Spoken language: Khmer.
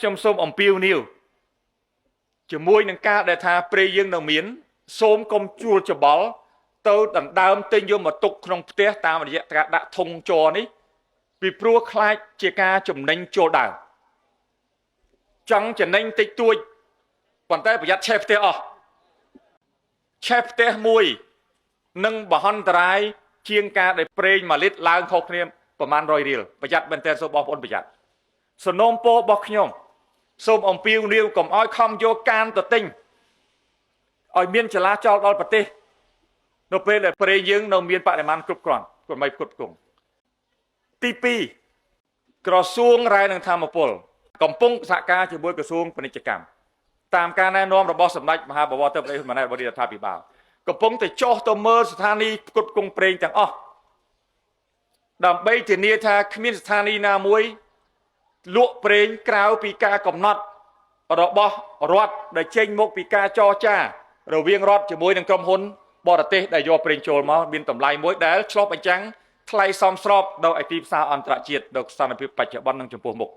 ខ្ញុំសូមអំពាវនាវជាមួយនឹងការដែលថាព្រៃយើងនៅមានសូមកុំជួលច្បល់ទៅដណ្ដើមទិញយកមកទុកក្នុងផ្ទះតាមរយៈការដាក់ធុងជ័រនេះពីព្រោះខ្លាចជាការចំណេញចូលដើមចង់ចំណេញតិចតួចប៉ុន្តែប្រយ័ត្នឆេះផ្ទះអស់ឆេះផ្ទះមួយនឹងបហន្តរាយជាងការដែលប្រេង1លីត្រឡើងខុសគ្នាប្រមាណ100រៀលប្រយ័ត្នមែនទែនសូមបងប្អូនប្រយ័ត្នសំណូមពររបស់ខ្ញុំសូមអំពាវនាវកុំឲ្យខំយកកានទៅទិញឲ្យមានចលាចលដល់ប្រទេសនៅពេលដែលប្រេងយើងនៅមានបរិមាណគ្រប់គ្រាន់កុំឲ្យគ្រប់គ្រងទី2ក្រសួងរាយនឹងធម្មពលកំពុងសហការជាមួយក្រសួងពាណិជ្ជកម្មតាមការណែនាំរបស់សម្ដេចមហាបវរទៅប្រទេសម៉ាណែតបរិយារដ្ឋាភិបាលកំពុងតែចុះទៅមើលស្ថានីយ៍ផ្គត់ផ្គង់ប្រេងទាំងអស់ដើម្បីធានាថាគ្មានស្ថានីយ៍ណាមួយលក់ប្រេងក្រៅពីការកំណត់របស់រដ្ឋដែលចេញមកពីការចរចារវាងរដ្ឋជាមួយនឹងក្រុមហ៊ុនបរទេសដែលយកប្រេងចូលមកមានតម្លៃមួយដែលឆ្លុះបញ្ចាំងថ្លៃសមស្របដល់ទីផ្សារអន្តរជាតិដល់ស្ថានភាពបច្ចុប្បន្ននិងចំពោះមុខ